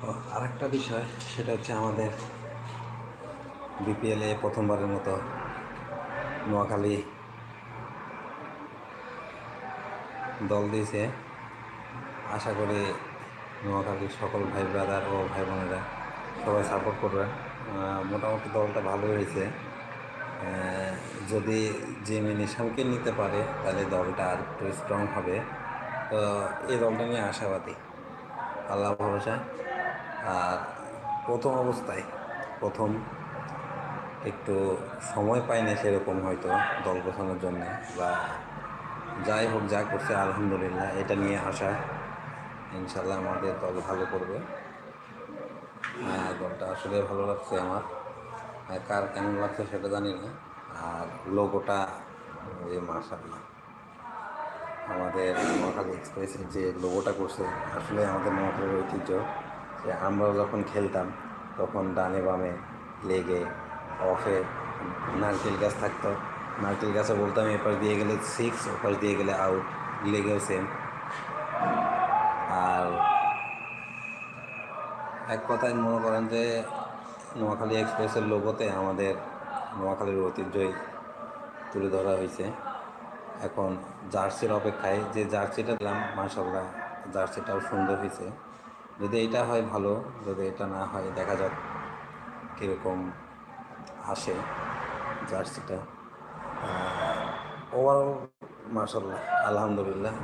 আরেকটা বিষয়, সেটা হচ্ছে আমাদের বিপিএলে প্রথমবারের মতো নোয়াখালী দল দিয়েছে। আশা করি নোয়াখালীর সকল ভাই ব্রাদার ও ভাই বোনেরা সবাই সাপোর্ট করবেন। মোটামুটি দলটা ভালোই হয়েছে। যদি জিমি নিশামকে নিতে পারে তাহলে দলটা আর একটু স্ট্রং হবে। তো এই দলটা নিয়ে আশাবাদী, আল্লাহ ভরসা। আর প্রথম অবস্থায় প্রথম একটু সময় পাই না সেরকম, হয়তো দল গোছানোর জন্য বা যাই হোক, যা করছে আলহামদুলিল্লাহ, এটা নিয়ে আশা ইনশাল্লাহ আমাদের দল ভালো করবে। দলটা আসলে ভালো লাগছে আমার। কার কেমন লাগছে সেটা জানি না। আর লোগোটা, এই মাশাআল্লাহ, আমাদের নোয়াখালী এক্সপ্রেসের যে লোগোটা করছে, আসলে আমাদের নোয়াখালীর ঐতিহ্য যে আমরাও যখন খেলতাম তখন ডানে বামে লেগে অফে নারকেল গাছ থাকতো। নারকেল গাছে বলতাম এপাশ দিয়ে গেলে 6, ওপাশ দিয়ে গেলে আউট, লেগেও সেম। আর এক কথায় মনে করেন যে নোয়াখালী এক্সপ্রেসের লোগোতে আমাদের নোয়াখালীর ঐতিহ্যই তুলে ধরা হয়েছে। এখন জার্সির অপেক্ষায়, যে জার্সিটা দিলাম মাশাআল্লাহ, জার্সিটাও সুন্দর হয়েছে। যদি এটা হয় ভালো, যদি এটা না হয় দেখা যাক কীরকম আসে জার্সিটা। ওভারঅল মাশাআল্লাহ, আলহামদুলিল্লাহ।